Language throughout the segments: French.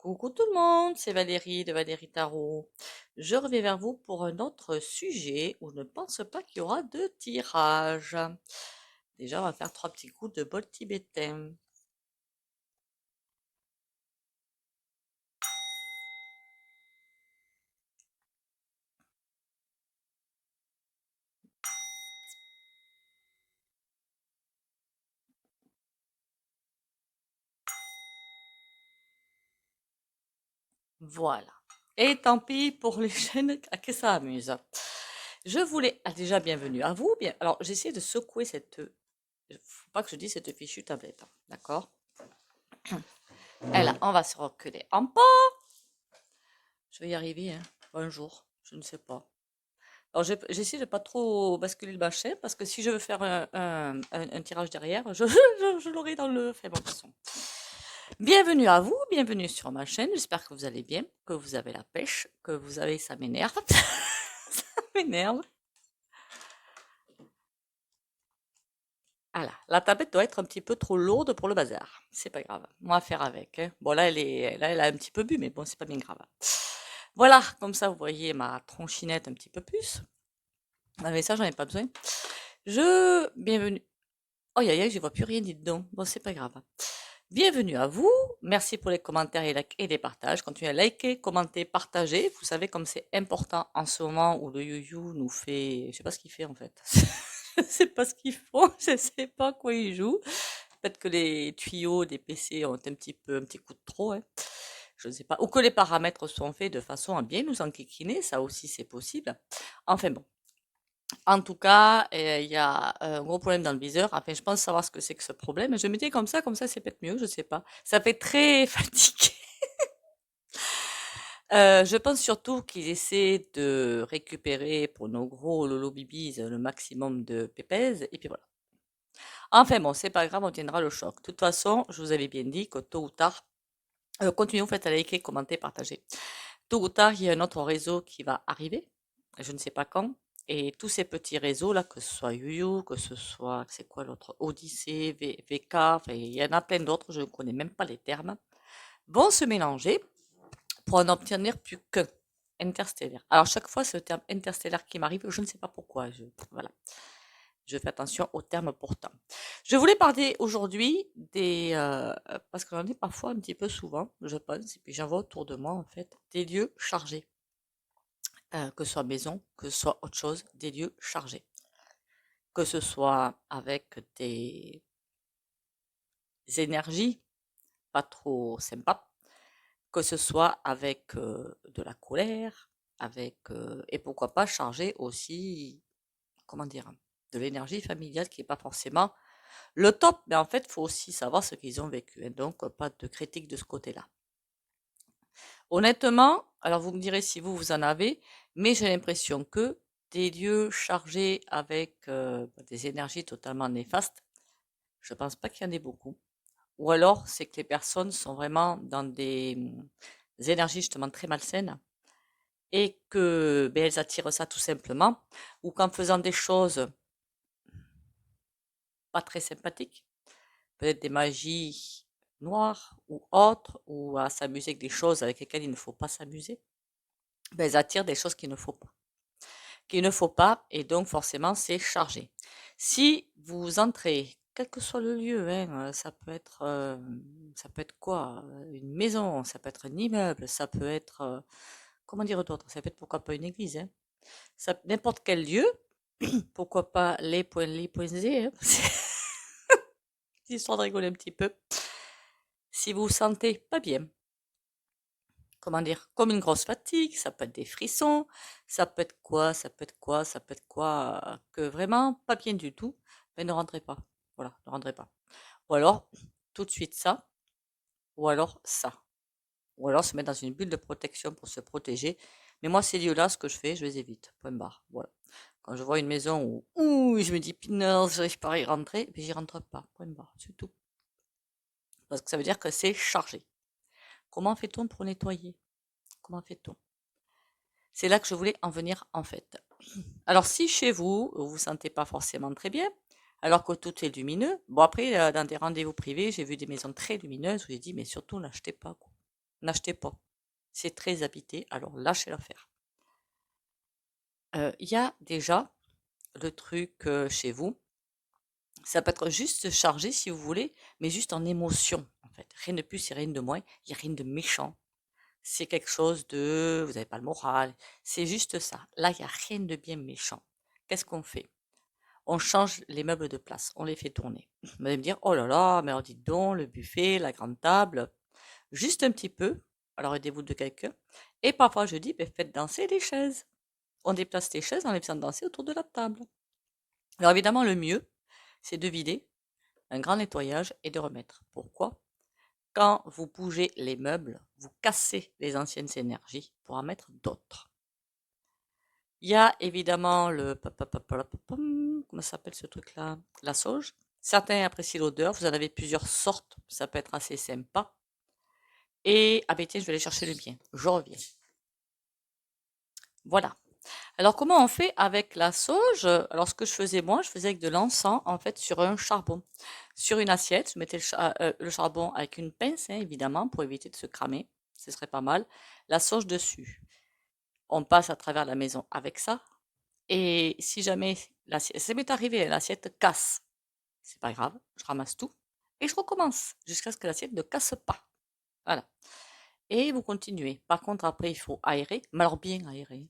Coucou tout le monde, c'est Valérie de Valérie Tarot. Je reviens vers vous pour un autre sujet où je ne pense pas qu'il y aura de tirage. Déjà, on va faire trois petits coups de bol tibétain. Voilà. Et tant pis pour les chaînes à qui ça amuse. Je voulais, déjà bienvenue à vous. Bien, alors j'essaie de secouer cette, faut pas que je dise cette fichue tablette, hein, d'accord? Et là, on va se reculer en pas. Je vais y arriver, hein. Un jour, je ne sais pas. Alors, j'essaie de pas trop basculer le machin parce que si je veux faire un tirage derrière, je l'aurai dans le fait. Bon, de toute façon. Bienvenue à vous, bienvenue sur ma chaîne. J'espère que vous allez bien, que vous avez la pêche, que vous avez. Ça m'énerve. Ça m'énerve. Voilà, la tablette doit être un petit peu trop lourde pour le bazar. C'est pas grave. On va faire avec, hein. Bon, là, elle a un petit peu bu, mais bon, c'est pas bien grave. Voilà, comme ça, vous voyez ma tronchinette un petit peu plus. Ah, mais ça, j'en ai pas besoin. Bienvenue. Oh, aïe, aïe, je vois plus rien, dites donc. Bon, c'est pas grave. Bienvenue à vous. Merci pour les commentaires et les partages. Continuez à liker, commenter, partager. Vous savez comme c'est important en ce moment où le you nous fait, je sais pas ce qu'il fait en fait. Je sais pas ce qu'ils font. Je sais pas quoi ils jouent. Peut-être que les tuyaux des PC ont un petit coup de trop, hein. Je ne sais pas. Ou que les paramètres sont faits de façon à bien nous enquiquiner. Ça aussi, c'est possible. Enfin bon. En tout cas, il y a un gros problème dans le viseur. Enfin, je pense savoir ce que c'est que ce problème. Je me dis comme ça, c'est peut-être mieux, je sais pas. Ça fait très fatigué. Je pense surtout qu'ils essaient de récupérer pour nos gros lolo bibis le maximum de pépèses. Et puis voilà. Enfin bon, c'est pas grave, on tiendra le choc. De toute façon, je vous avais bien dit que tôt ou tard, continuez en fait à liker, commenter, partager. Tôt ou tard, il y a un autre réseau qui va arriver. Je ne sais pas quand. Et tous ces petits réseaux-là, que ce soit YuYu, que ce soit, c'est quoi l'autre, Odyssée, VK, enfin, il y en a plein d'autres, je ne connais même pas les termes, vont se mélanger pour en obtenir plus qu'un. Interstellaire. Alors, chaque fois, ce terme interstellaire qui m'arrive, je ne sais pas pourquoi. Voilà. Je fais attention aux termes pourtant. Je voulais parler aujourd'hui parce que j'en ai parfois un petit peu souvent, je pense, et puis j'en vois autour de moi, en fait, des lieux chargés. Que ce soit maison, que ce soit autre chose, des lieux chargés. Que ce soit avec des énergies pas trop sympas, que ce soit avec de la colère, et pourquoi pas chargé aussi, comment dire, de l'énergie familiale qui est pas forcément le top, mais en fait, il faut aussi savoir ce qu'ils ont vécu, hein, donc pas de critique de ce côté-là. Honnêtement, alors vous me direz si vous en avez, mais j'ai l'impression que des lieux chargés avec des énergies totalement néfastes, je pense pas qu'il y en ait beaucoup. Ou alors, c'est que les personnes sont vraiment dans des énergies justement très malsaines et que ben, elles attirent ça tout simplement, ou qu'en faisant des choses pas très sympathiques, peut-être des magies noires ou autres, ou à s'amuser avec des choses avec lesquelles il ne faut pas s'amuser, ben, elles attirent des choses qu'il ne faut pas. Qu'il ne faut pas, et donc forcément c'est chargé. Si vous entrez, quel que soit le lieu, hein, ça peut être quoi? Une maison, ça peut être un immeuble, ça peut être, comment dire d'autre? Ça peut être pourquoi pas une église, hein. N'importe quel lieu, pourquoi pas les.Z, hein, histoire de rigoler un petit peu. Si vous vous sentez pas bien, comment dire, comme une grosse fatigue, ça peut être des frissons, ça peut être quoi, ça peut être quoi, ça peut être quoi, que vraiment pas bien du tout, mais ne rentrez pas. Voilà, ne rentrez pas. Ou alors, tout de suite ça, ou alors ça. Ou alors se mettre dans une bulle de protection pour se protéger. Mais moi, ces lieux-là, ce que je fais, je les évite. Point barre. Voilà. Quand je vois une maison où je me dis, punaise, j'arrive pas à y rentrer, puis j'y rentre pas. Point barre. C'est tout. Parce que ça veut dire que c'est chargé. Comment fait-on pour nettoyer? Comment fait-on? C'est là que je voulais en venir en fait. Alors si chez vous, vous vous sentez pas forcément très bien, alors que tout est lumineux, bon après dans des rendez-vous privés, j'ai vu des maisons très lumineuses où j'ai dit mais surtout n'achetez pas quoi. n'achetez pas. C'est très habité, alors lâchez l'affaire. Il y a déjà le truc chez vous. Ça peut être juste chargé si vous voulez, mais juste en émotion, en fait. Rien de plus et rien de moins. Il n'y a rien de méchant. C'est quelque chose de, vous n'avez pas le moral. C'est juste ça. Là, il n'y a rien de bien méchant. Qu'est-ce qu'on fait? On change les meubles de place. On les fait tourner. Vous allez me dire, oh là là, mais alors dites donc, le buffet, la grande table. Juste un petit peu. Alors aidez-vous de quelqu'un. Et parfois, je dis, ben, faites danser les chaises. On déplace les chaises en les faisant danser autour de la table. Alors évidemment, le mieux, c'est de vider, un grand nettoyage et de remettre. Pourquoi? Quand vous bougez les meubles, vous cassez les anciennes énergies pour en mettre d'autres. Il y a évidemment comment ça s'appelle ce truc-là? La sauge. Certains apprécient l'odeur, vous en avez plusieurs sortes, ça peut être assez sympa. Et, ah ben tiens, je vais aller chercher le mien, je reviens. Voilà. Alors comment on fait avec la sauge? Alors ce que je faisais moi, je faisais avec de l'encens en fait sur un charbon. Sur une assiette, je mettais le charbon avec une pince, hein, évidemment, pour éviter de se cramer. Ce serait pas mal. La sauge dessus. On passe à travers la maison avec ça. Et si jamais l'assiette, ça m'est arrivé, l'assiette casse, c'est pas grave, je ramasse tout et je recommence jusqu'à ce que l'assiette ne casse pas. Voilà. Et vous continuez. Par contre, après, il faut aérer, mais alors bien aérer.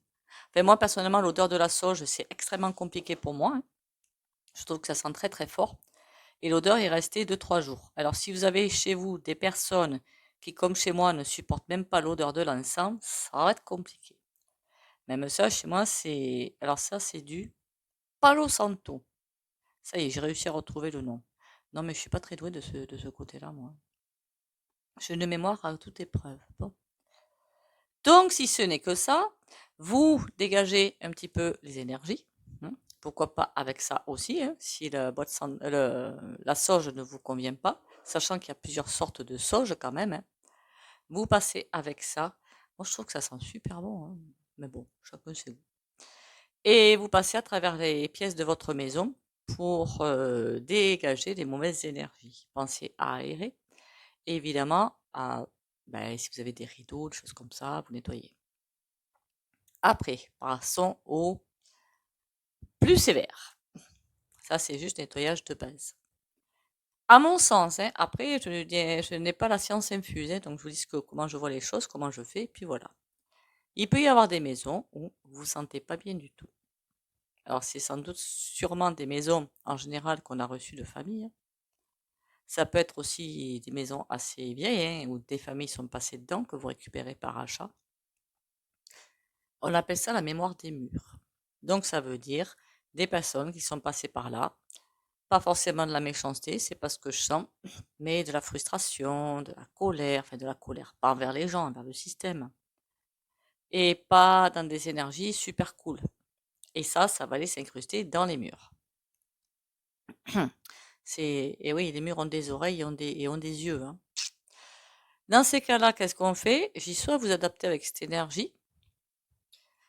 Enfin, moi, personnellement, l'odeur de la sauge, c'est extrêmement compliqué pour moi, hein. Je trouve que ça sent très très fort. Et l'odeur est restée 2-3 jours. Alors, si vous avez chez vous des personnes qui, comme chez moi, ne supportent même pas l'odeur de l'encens, ça va être compliqué. Même ça, chez moi, c'est... Alors ça, c'est du Palo Santo. Ça y est, j'ai réussi à retrouver le nom. Non, mais je suis pas très douée de ce côté-là, moi. J'ai une mémoire à toute épreuve. Bon. Donc, si ce n'est que ça, vous dégagez un petit peu les énergies, hein. Pourquoi pas avec ça aussi, hein, si la sauge ne vous convient pas, sachant qu'il y a plusieurs sortes de sauge quand même, hein. Vous passez avec ça. Moi, je trouve que ça sent super bon, hein. Mais bon, chacun ses goûts. Et vous passez à travers les pièces de votre maison pour dégager les mauvaises énergies. Pensez à aérer. Et évidemment, ben, si vous avez des rideaux, des choses comme ça, vous nettoyez. Après, passons au plus sévère. Ça, c'est juste nettoyage de base. À mon sens, hein, après, je n'ai pas la science infuse, hein, donc je vous dis comment je vois les choses, comment je fais, puis voilà. Il peut y avoir des maisons où vous vous sentez pas bien du tout. Alors, c'est sans doute sûrement des maisons en général qu'on a reçues de famille, hein. Ça peut être aussi des maisons assez vieilles, hein, où des familles sont passées dedans, que vous récupérez par achat. On appelle ça la mémoire des murs. Donc, ça veut dire des personnes qui sont passées par là. Pas forcément de la méchanceté, c'est pas ce que je sens, mais de la frustration, de la colère, enfin de la colère, pas envers les gens, envers le système. Et pas dans des énergies super cool. Et ça va aller s'incruster dans les murs. Et oui, les murs ont des oreilles et ont des yeux, hein. Dans ces cas-là, qu'est-ce qu'on fait? J'y soit vous adaptez avec cette énergie,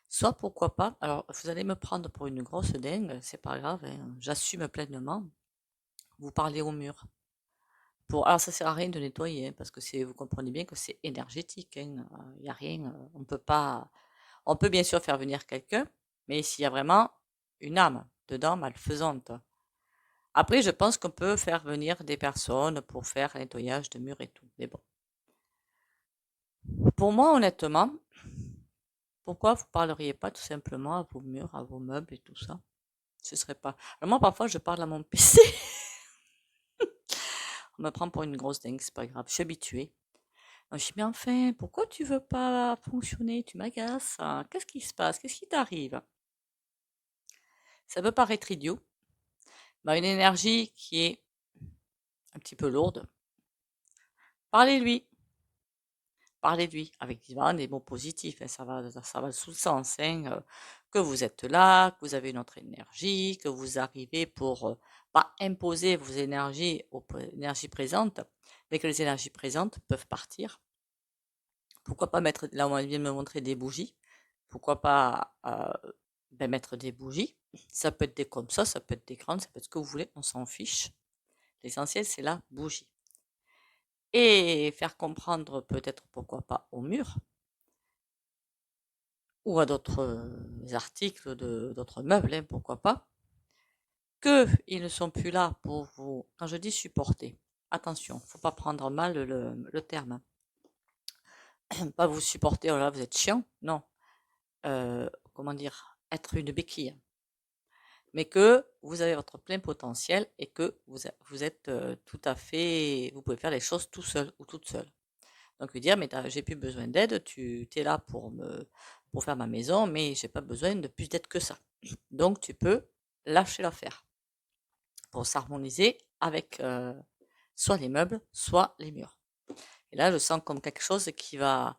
soit pourquoi pas. Alors, vous allez me prendre pour une grosse dingue, c'est pas grave, hein, j'assume pleinement. Vous parlez au mur. Alors, ça sert à rien de nettoyer, hein, parce que vous comprenez bien que c'est énergétique, hein. Il y a rien, on peut pas. On peut bien sûr faire venir quelqu'un, mais s'il y a vraiment une âme dedans malfaisante. Après, je pense qu'on peut faire venir des personnes pour faire un nettoyage de murs et tout. Mais bon. Pour moi, honnêtement, pourquoi vous parleriez pas tout simplement à vos murs, à vos meubles et tout ça? Ce serait pas. Alors moi, parfois, je parle à mon PC. On me prend pour une grosse dingue, c'est pas grave. Je suis habituée. Je dis, mais enfin, pourquoi tu veux pas fonctionner? Tu m'agaces, hein. Qu'est-ce qui se passe? Qu'est-ce qui t'arrive? Ça peut paraître idiot, mais une énergie qui est un petit peu lourde. Parlez-lui. Parlez de lui avec des mots positifs, hein, ça va sous le sens, hein, que vous êtes là, que vous avez une autre énergie, que vous arrivez pour pas imposer vos énergies aux énergies présentes, mais que les énergies présentes peuvent partir. Pourquoi pas mettre, là on vient de me montrer des bougies, pourquoi pas ben, mettre des bougies, ça peut être des comme ça peut être des grandes, ça peut être ce que vous voulez, on s'en fiche. L'essentiel c'est la bougie. et faire comprendre peut-être pourquoi pas au mur ou à d'autres articles d'autres meubles, hein, pourquoi pas, qu'ils ne sont plus là pour vous. Quand je dis supporter, attention, faut pas prendre mal le terme. Pas vous supporter, oh là, vous êtes chiant, non. Comment dire, être une béquille. Mais que vous avez votre plein potentiel et que vous êtes tout à fait, vous pouvez faire les choses tout seul ou toute seule. Donc lui dire, mais j'ai plus besoin d'aide, tu es là pour faire ma maison, mais j'ai pas besoin de plus d'aide que ça. Donc tu peux lâcher l'affaire pour s'harmoniser avec soit les meubles, soit les murs. Et là, je sens comme quelque chose qui va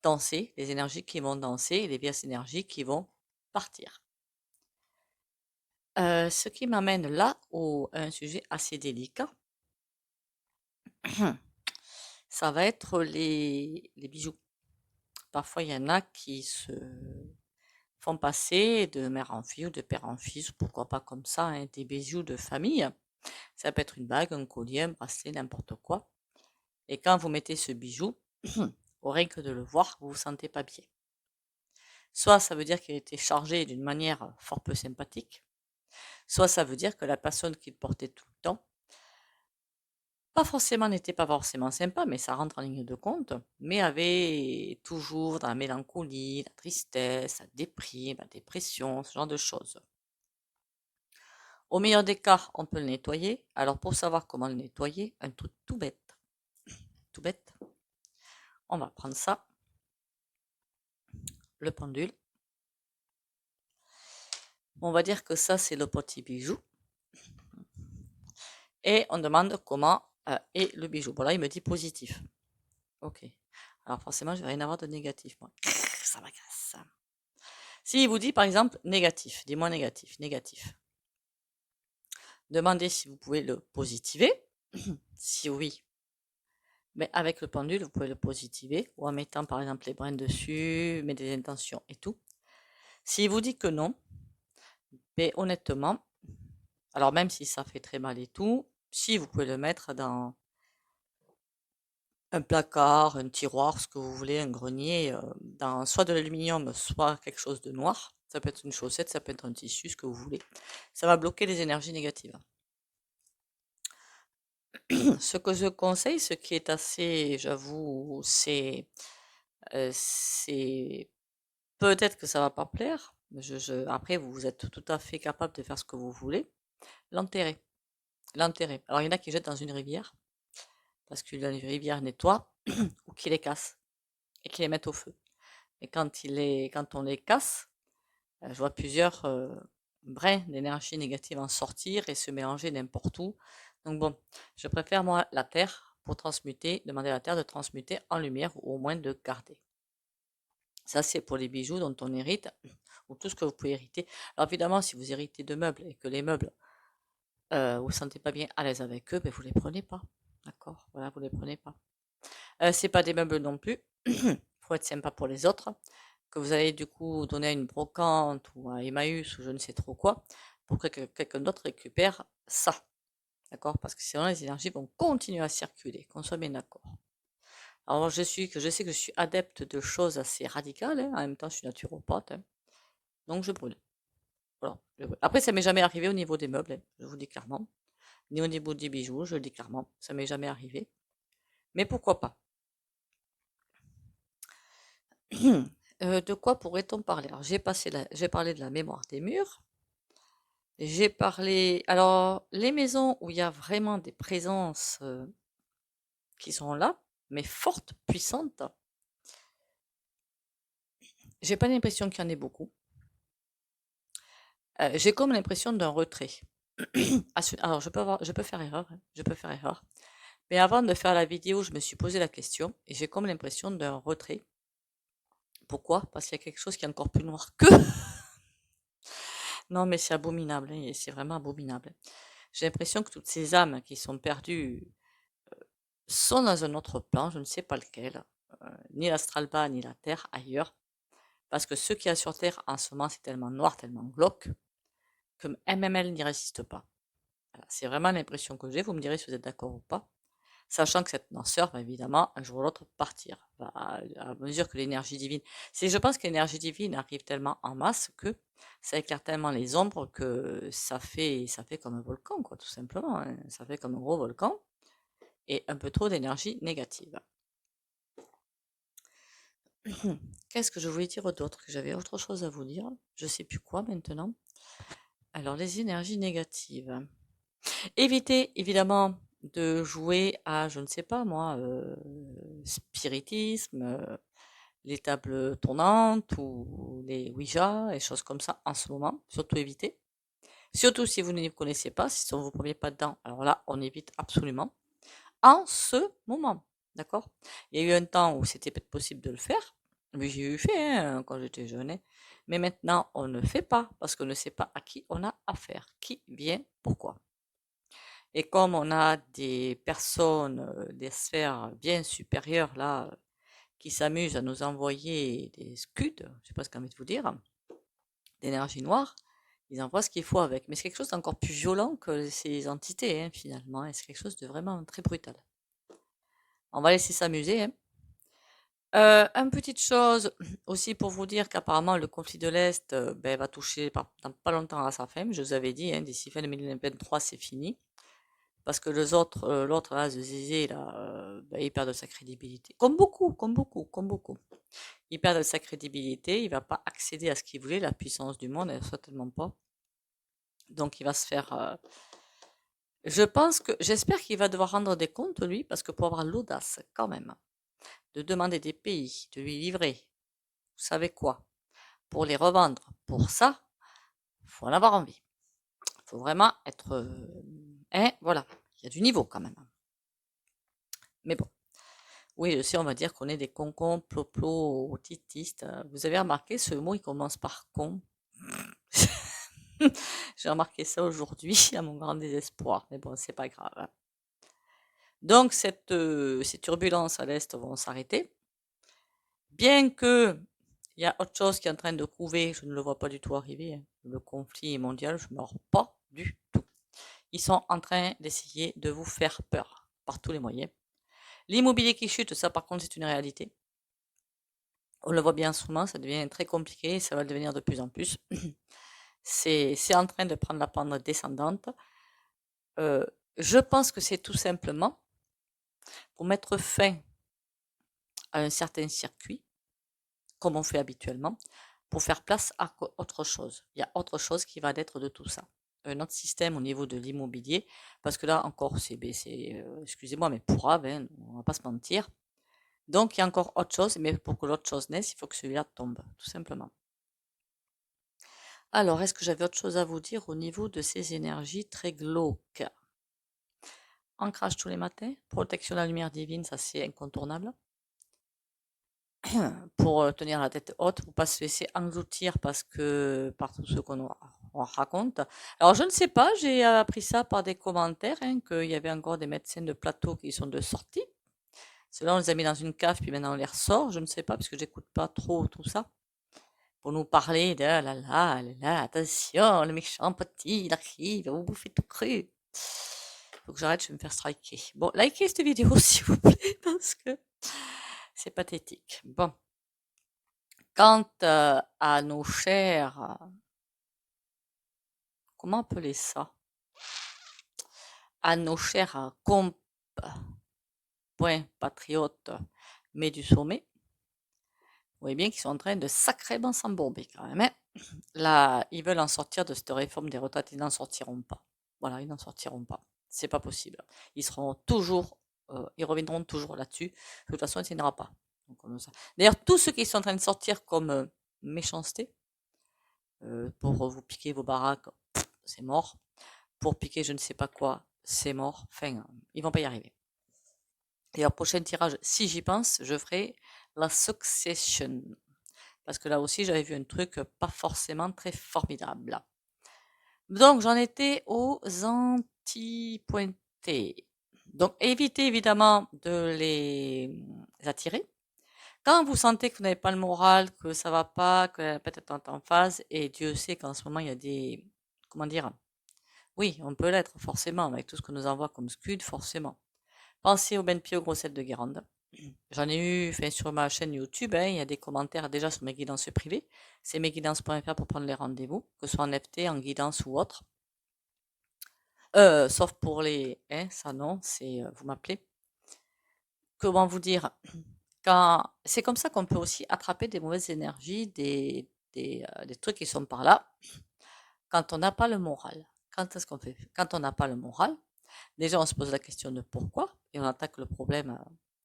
danser, les énergies qui vont danser et les vieilles énergies qui vont partir. Ce qui m'amène là à un sujet assez délicat, ça va être les bijoux. Parfois, il y en a qui se font passer de mère en fille ou de père en fils, pourquoi pas comme ça, hein, des bijoux de famille. Ça peut être une bague, un collier, un bracelet, n'importe quoi. Et quand vous mettez ce bijou, au rien que de le voir, vous vous sentez pas bien. Soit ça veut dire qu'il a été chargé d'une manière fort peu sympathique, soit ça veut dire que la personne qui le portait tout le temps, n'était pas forcément sympa, mais ça rentre en ligne de compte, mais avait toujours dans la mélancolie, la tristesse, la déprime, la dépression, ce genre de choses. Au meilleur des cas, on peut le nettoyer. Alors pour savoir comment le nettoyer, un truc tout bête, on va prendre ça, le pendule. On va dire que ça, c'est le petit bijou. Et on demande comment est le bijou. Bon là, il me dit positif. Ok. Alors forcément, je vais rien avoir de négatif, moi. Ça m'agace. S'il vous dit, par exemple, négatif, dis-moi négatif, négatif. Demandez si vous pouvez le positiver. Si oui, mais avec le pendule, vous pouvez le positiver ou en mettant par exemple les brins dessus, mais des intentions et tout. S'il vous dit que non, mais honnêtement, alors même si ça fait très mal et tout, si vous pouvez le mettre dans un placard, un tiroir, ce que vous voulez, un grenier, dans soit de l'aluminium, soit quelque chose de noir. Ça peut être une chaussette, ça peut être un tissu, ce que vous voulez. Ça va bloquer les énergies négatives. Ce que je conseille, ce qui est assez, j'avoue, c'est peut-être que ça va pas plaire. Après, vous êtes tout à fait capable de faire ce que vous voulez. L'enterrer. L'enterrer. Alors, il y en a qui jettent dans une rivière, parce que la rivière nettoie, ou qui les cassent, et qui les mettent au feu. Et quand on les casse, je vois plusieurs brins d'énergie négative en sortir et se mélanger n'importe où. Donc bon, je préfère moi la terre pour transmuter, demander à la terre de transmuter en lumière ou au moins de garder. Ça, c'est pour les bijoux dont on hérite ou tout ce que vous pouvez hériter. Alors évidemment, si vous héritez de meubles et que les meubles, vous ne vous sentez pas bien à l'aise avec eux, ben vous les prenez pas. D'accord? Voilà, vous les prenez pas. C'est pas des meubles non plus. Faut être sympa pour les autres. Que vous allez du coup donner à une brocante ou à Emmaüs ou je ne sais trop quoi pour que quelqu'un d'autre récupère ça. D'accord? Parce que sinon les énergies vont continuer à circuler, qu'on soit bien d'accord. Alors je sais que je suis adepte de choses assez radicales, hein. En même temps je suis naturopathe, hein. Donc je brûle. Voilà, je brûle. Après ça m'est jamais arrivé au niveau des meubles, hein, je vous dis clairement. Ni au niveau des bijoux, je le dis clairement, ça m'est jamais arrivé. Mais pourquoi pas? De quoi pourrait-on parler? Alors j'ai parlé de la mémoire des murs. J'ai parlé. Alors, les maisons où il y a vraiment des présences qui sont là, mais fortes, puissantes, j'ai pas l'impression qu'il y en ait beaucoup. J'ai comme l'impression d'un retrait. Alors, je peux faire erreur, hein, je peux faire erreur. Mais avant de faire la vidéo, je me suis posé la question et j'ai comme l'impression d'un retrait. Pourquoi? Parce qu'il y a quelque chose qui est encore plus noir que. Non, mais c'est abominable, hein, c'est vraiment abominable. J'ai l'impression que toutes ces âmes qui sont perdues sont dans un autre plan, je ne sais pas lequel, ni l'astral bas, ni la Terre, ailleurs. Parce que ce qu'il y a sur Terre en ce moment, c'est tellement noir, tellement glauque, que MML n'y résiste pas. Voilà, c'est vraiment l'impression que j'ai, vous me direz si vous êtes d'accord ou pas. Sachant que cette noirceur va évidemment un jour ou l'autre partir, à mesure que l'énergie divine. Je pense que l'énergie divine arrive tellement en masse que ça éclaire tellement les ombres que ça fait comme un volcan, quoi, tout simplement, hein. Ça fait comme un gros volcan et un peu trop d'énergie négative. Qu'est-ce que je voulais dire d'autre? Que j'avais autre chose à vous dire. Je sais plus quoi maintenant. Alors, les énergies négatives. Évitez évidemment de jouer à, je ne sais pas moi, spiritisme, les tables tournantes ou les Ouija et choses comme ça en ce moment. Surtout évitez. Surtout si vous ne les connaissez pas, si ce sont vos premiers pas dedans. Alors là, on évite absolument. En ce moment, d'accord? Il y a eu un temps où c'était peut-être possible de le faire, mais j'ai eu fait hein, quand j'étais jeune, hein. Mais maintenant, on ne fait pas parce qu'on ne sait pas à qui on a affaire, qui vient, pourquoi. Et comme on a des personnes, des sphères bien supérieures là, qui s'amusent à nous envoyer des scuds, je ne sais pas ce qu'on a envie de vous dire, d'énergie noire, ils envoient ce qu'il faut avec. Mais c'est quelque chose d'encore plus violent que ces entités, hein, finalement, et c'est quelque chose de vraiment très brutal. On va laisser s'amuser, hein. Une petite chose aussi pour vous dire qu'apparemment le conflit de l'Est ben, va toucher dans pas longtemps à sa fin. Je vous avais dit, hein, d'ici fin 2023, c'est fini. Parce que l'autre là, The Zizé, là, ben, il perd de sa crédibilité. Comme beaucoup, comme beaucoup, comme beaucoup. Il perd de sa crédibilité, il va pas accéder à ce qu'il voulait, la puissance du monde, certainement pas. Donc il va se faire. J'espère qu'il va devoir rendre des comptes, lui, parce que pour avoir l'audace, quand même, de demander des pays, de lui livrer, vous savez quoi, pour les revendre, pour ça, faut en avoir envie. Faut vraiment être. Hein, voilà, il y a du niveau quand même. Mais bon. Oui, aussi, on va dire qu'on est des concons, ploplo, titistes. Vous avez remarqué, ce mot, il commence par con. J'ai remarqué ça aujourd'hui, à mon grand désespoir. Mais bon, c'est pas grave, hein. Donc, ces turbulences à l'Est vont s'arrêter. Bien que il y a autre chose qui est en train de couver, je ne le vois pas du tout arriver, hein. Le conflit mondial, je ne me pas du tout. Ils sont en train d'essayer de vous faire peur par tous les moyens. L'immobilier qui chute, ça par contre, c'est une réalité. On le voit bien souvent, ça devient très compliqué, ça va le devenir de plus en plus. C'est en train de prendre la pente descendante. Euh, je pense que c'est tout simplement pour mettre fin à un certain circuit, comme on fait habituellement, pour faire place à autre chose. Il y a autre chose qui va naître de tout ça. Un autre système au niveau de l'immobilier, parce que là encore, excusez-moi, mais pourrave, hein, on va pas se mentir. Donc il y a encore autre chose, mais pour que l'autre chose naisse, il faut que celui-là tombe, tout simplement. Alors, est-ce que j'avais autre chose à vous dire au niveau de ces énergies très glauques? Ancrage tous les matins, protection de la lumière divine, ça c'est incontournable. Pour tenir la tête haute, pour pas se laisser engloutir par tout ce on raconte. Alors, je ne sais pas, j'ai appris ça par des commentaires, hein, qu'il y avait encore des médecins de plateau qui sont de sortie. Ceux-là, on les a mis dans une cave, puis maintenant on les ressort. Je ne sais pas, parce que j'écoute pas trop tout ça. Pour nous parler de là, attention, le méchant petit, il arrive, il va vous bouffer tout cru. Faut que j'arrête, je vais me faire striker. Bon, likez cette vidéo s'il vous plaît, parce que c'est pathétique. Bon, quant à nos chers, comment appeler ça? À nos chers patriotes, mais du sommet, vous voyez bien qu'ils sont en train de sacrément s'embourber quand même, hein. Là, ils veulent en sortir de cette réforme des retraites, ils n'en sortiront pas. Voilà, ils n'en sortiront pas. C'est pas possible. Ils reviendront toujours là-dessus. De toute façon, ça n'ira pas. D'ailleurs, tous ceux qui sont en train de sortir comme méchanceté, pour vous piquer vos baraques, c'est mort. Pour piquer je ne sais pas quoi, c'est mort. Enfin, ils vont pas y arriver. Et au prochain tirage, si j'y pense, je ferai la Succession. Parce que là aussi, j'avais vu un truc pas forcément très formidable. Donc, j'en étais aux anti-pointés. Donc, évitez évidemment de les attirer. Quand vous sentez que vous n'avez pas le moral, que ça va pas, que la tête est en phase, et Dieu sait qu'en ce moment, il y a des... Comment dire? Oui, on peut l'être, forcément, avec tout ce que nous envoie comme scud, forcément. Pensez au bain de pied aux grossettes de Guérande. J'en ai eu, enfin, sur ma chaîne YouTube, hein, il y a des commentaires déjà sur mes guidances privées. C'est mesguidances.fr pour prendre les rendez-vous, que ce soit en FT, en guidance ou autre. Sauf pour les, hein, ça non, c'est, vous m'appelez. Comment vous dire? C'est comme ça qu'on peut aussi attraper des mauvaises énergies, des trucs qui sont par là, quand on n'a pas le moral. Quand est-ce qu'on fait? Quand on n'a pas le moral, déjà on se pose la question de pourquoi et on attaque le problème.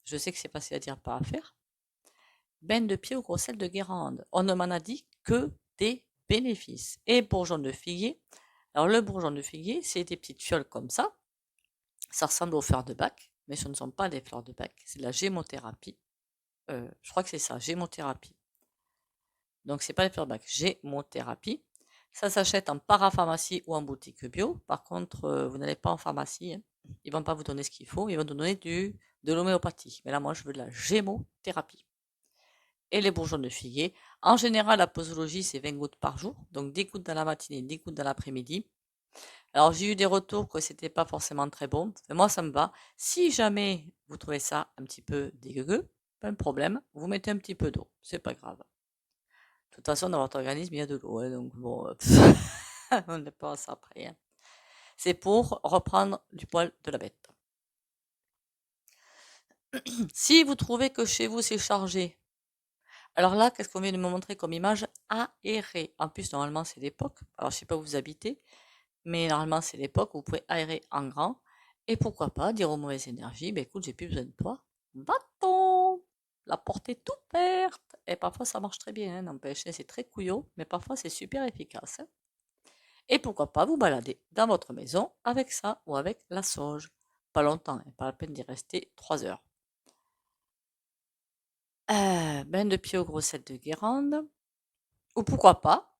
Je sais que c'est facile à dire, pas à faire. Bain de pied aux grossettes de Guérande. On ne m'en a dit que des bénéfices. Et bourgeon de figuier. Alors le bourgeon de figuier, c'est des petites fioles comme ça. Ça ressemble aux fleurs de bac, mais ce ne sont pas des fleurs de bac. C'est de la gémothérapie. Je crois que c'est ça, gémothérapie. Donc c'est pas les fleurs de bac, gémothérapie. Ça s'achète en parapharmacie ou en boutique bio. Par contre, vous n'allez pas en pharmacie, hein. Ils vont pas vous donner ce qu'il faut. Ils vont vous donner de l'homéopathie. Mais là, moi, je veux de la gémothérapie. Et les bourgeons de figuier. En général, la posologie, c'est 20 gouttes par jour. Donc 10 gouttes dans la matinée, 10 gouttes dans l'après-midi. Alors, j'ai eu des retours que c'était pas forcément très bon. Mais moi, ça me va. Si jamais vous trouvez ça un petit peu dégueu, pas de problème. Vous mettez un petit peu d'eau. C'est pas grave. De toute façon, dans votre organisme, il y a de l'eau, hein, donc bon, on n'est pas à ça après, hein. C'est pour reprendre du poil de la bête. Si vous trouvez que chez vous c'est chargé, alors là, qu'est-ce qu'on vient de me montrer comme image? Aérer. En plus, normalement, c'est l'époque. Alors, je sais pas où vous habitez, mais normalement, c'est l'époque où vous pouvez aérer en grand. Et pourquoi pas dire aux mauvaises énergies, ben écoute, j'ai plus besoin de toi. Va-t'en! La porte est toute verte. Et parfois, ça marche très bien, hein, n'empêche, c'est très couillot, mais parfois, c'est super efficace, hein. Et pourquoi pas vous balader dans votre maison avec ça ou avec la sauge. Pas longtemps, hein, pas la peine d'y rester 3 heures. Bain de pied aux grossettes de Guérande. Ou pourquoi pas,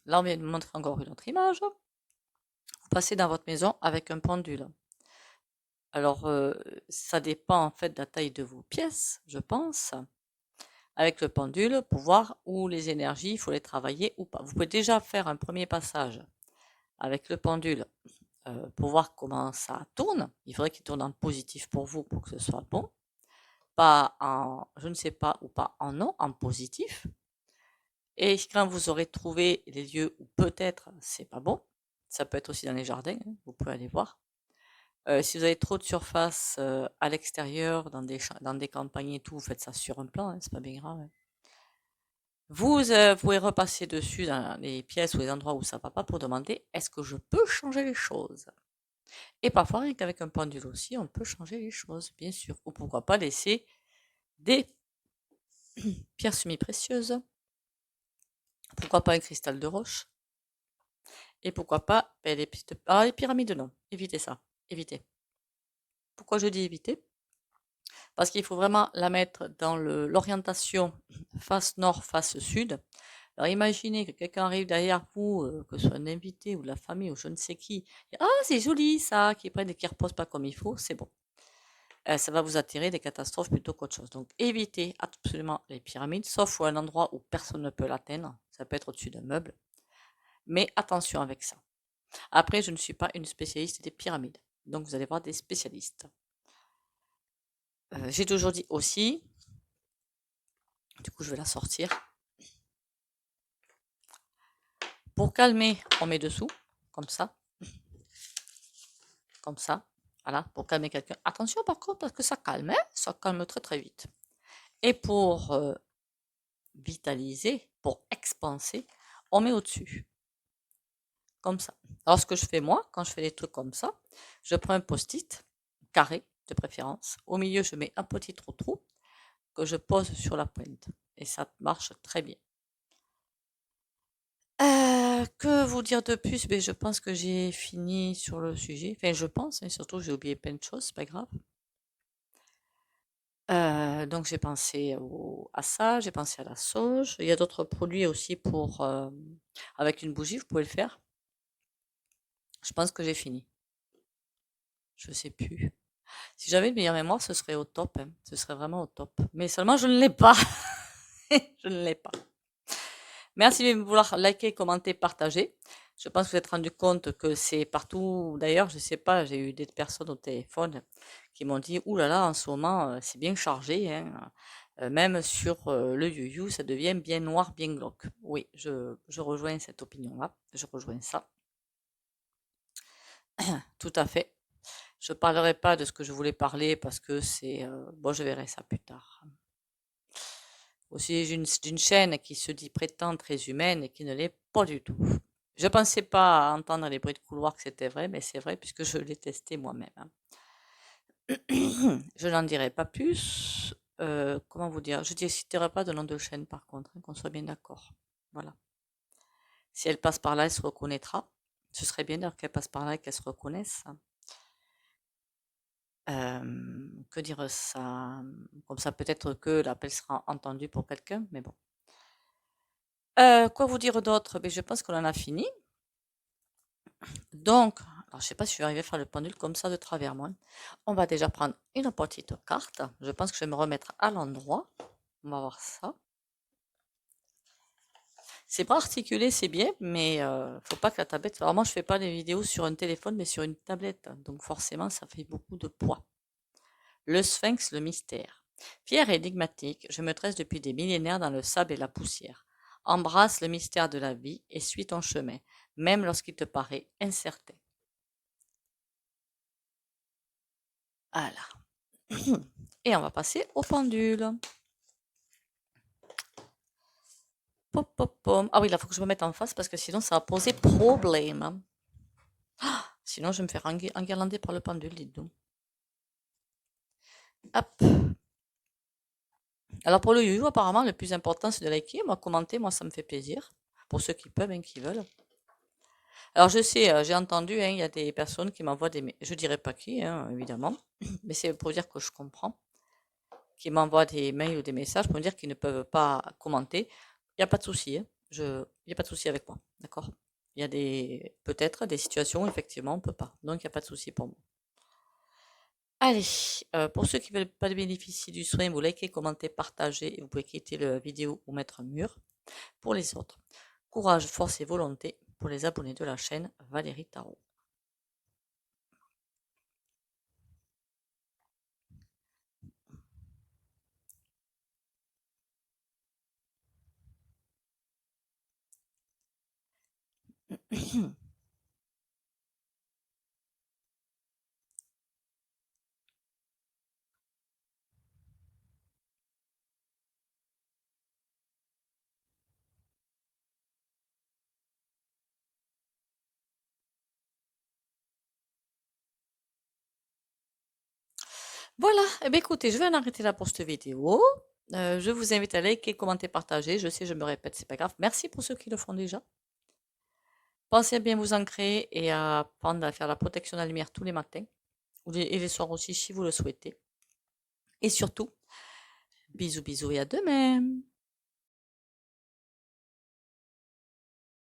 là on vient de me montrer encore une autre image, vous passez dans votre maison avec un pendule. Alors, ça dépend en fait de la taille de vos pièces, je pense, avec le pendule pour voir où les énergies, il faut les travailler ou pas. Vous pouvez déjà faire un premier passage avec le pendule pour voir comment ça tourne. Il faudrait qu'il tourne en positif pour vous pour que ce soit bon. Pas en je ne sais pas ou pas en non, en positif. Et quand vous aurez trouvé les lieux où peut-être c'est pas bon, ça peut être aussi dans les jardins, hein, vous pouvez aller voir. Si vous avez trop de surface à l'extérieur, dans des campagnes et tout, vous faites ça sur un plan, hein, c'est pas bien grave, hein. Vous pouvez repasser dessus dans les pièces ou les endroits où ça va pas pour demander est-ce que je peux changer les choses? Et parfois, rien qu'avec un pendule aussi, on peut changer les choses, bien sûr. Ou pourquoi pas laisser des pierres semi-précieuses. Pourquoi pas un cristal de roche? Et pourquoi pas les petites... Ah, les pyramides, non. Évitez ça. Évitez. Pourquoi je dis éviter? Parce qu'il faut vraiment la mettre dans l'orientation face nord, face sud. Alors imaginez que quelqu'un arrive derrière vous, que ce soit un invité ou de la famille ou je ne sais qui. Ah, c'est joli ça, qui prennent et qui reposent pas comme il faut, c'est bon. Ça va vous attirer des catastrophes plutôt qu'autre chose. Donc évitez absolument les pyramides, sauf à un endroit où personne ne peut l'atteindre. Ça peut être au-dessus d'un meuble. Mais attention avec ça. Après, je ne suis pas une spécialiste des pyramides. Donc vous allez voir des spécialistes. J'ai toujours dit aussi, du coup je vais la sortir. Pour calmer, on met dessous, comme ça. Comme ça. Voilà, pour calmer quelqu'un. Attention par contre, parce que ça calme, hein, ça calme très très vite. Et pour vitaliser, pour expanser, on met au-dessus. Comme ça. Alors ce que je fais moi, quand je fais des trucs comme ça, je prends un post-it, carré de préférence. Au milieu, je mets un petit trou que je pose sur la pointe. Et ça marche très bien. Que vous dire de plus? Ben, je pense que j'ai fini sur le sujet. Enfin, je pense, hein, surtout j'ai oublié plein de choses, c'est pas grave. Donc j'ai pensé à ça, j'ai pensé à la sauge. Il y a d'autres produits aussi pour avec une bougie, vous pouvez le faire. Je pense que j'ai fini. Je sais plus. Si j'avais une meilleure mémoire, ce serait au top, hein. Ce serait vraiment au top. Mais seulement je ne l'ai pas. Je ne l'ai pas. Merci de vouloir liker, commenter, partager. Je pense que vous êtes rendu compte que c'est partout. D'ailleurs, je sais pas, j'ai eu des personnes au téléphone qui m'ont dit, ouh là là, en ce moment, c'est bien chargé, hein. Même sur le YouYou, ça devient bien noir, bien glauque. Oui, je rejoins cette opinion-là. Je rejoins ça. Tout à fait. Je parlerai pas de ce que je voulais parler parce que c'est bon, je verrai ça plus tard. Aussi d'une chaîne qui se dit prétend très humaine et qui ne l'est pas du tout. Je pensais pas entendre les bruits de couloir que c'était vrai, mais c'est vrai puisque je l'ai testé moi-même, hein. Je n'en dirai pas plus. Comment vous dire? Je ne citerai pas de nom de chaîne par contre, hein, qu'on soit bien d'accord. Voilà. Si elle passe par là, elle se reconnaîtra. Ce serait bien d'ailleurs qu'elle passe par là et qu'elle se reconnaisse. Que dire ça? Comme ça, peut-être que l'appel sera entendu pour quelqu'un, mais bon. Quoi vous dire d'autre? Ben, je pense qu'on en a fini. Donc, alors je sais pas si je vais arriver à faire le pendule comme ça de travers moi. On va déjà prendre une petite carte. Je pense que je vais me remettre à l'endroit. On va voir ça. C'est pas articulé, c'est bien, mais faut pas que la tablette. Alors moi, je fais pas les vidéos sur un téléphone, mais sur une tablette. Donc forcément, ça fait beaucoup de poids. Le sphinx, le mystère. Fier et énigmatique, je me tresse depuis des millénaires dans le sable et la poussière. Embrasse le mystère de la vie et suis ton chemin, même lorsqu'il te paraît incertain. Voilà. Et on va passer au pendule. Pop, pop, pom. Ah oui, là, il faut que je me mette en face parce que sinon, ça va poser problème. Sinon, je vais me faire enguirlander par le pendule, dites donc. Hop. Alors, pour le you, apparemment, le plus important, c'est de liker. Moi, commenter, moi, ça me fait plaisir. Pour ceux qui peuvent, hein, qui veulent. Alors, je sais, j'ai entendu, hein, il y a des personnes qui m'envoient des... Je dirais pas qui, hein, évidemment. Mais c'est pour dire que je comprends. Qui m'envoient des mails ou des messages pour me dire qu'ils ne peuvent pas commenter. Il n'y a pas de souci, hein. Il n'y a pas de souci avec moi. D'accord? Il y a peut-être des situations où effectivement on ne peut pas. Donc, il n'y a pas de souci pour moi. Allez, pour ceux qui ne veulent pas bénéficier du soin, vous likez, commentez, partagez et vous pouvez quitter la vidéo ou mettre un mur. Pour les autres, courage, force et volonté pour les abonnés de la chaîne Valérie Tarot. Voilà, eh bien, écoutez, je vais en arrêter là pour cette vidéo. Je vous invite à liker, commenter, partager. Je sais, je me répète, c'est pas grave. Merci pour ceux qui le font déjà. Pensez à bien vous ancrer et à apprendre à faire la protection de la lumière tous les matins et les soirs aussi si vous le souhaitez. Et surtout, bisous bisous et à demain.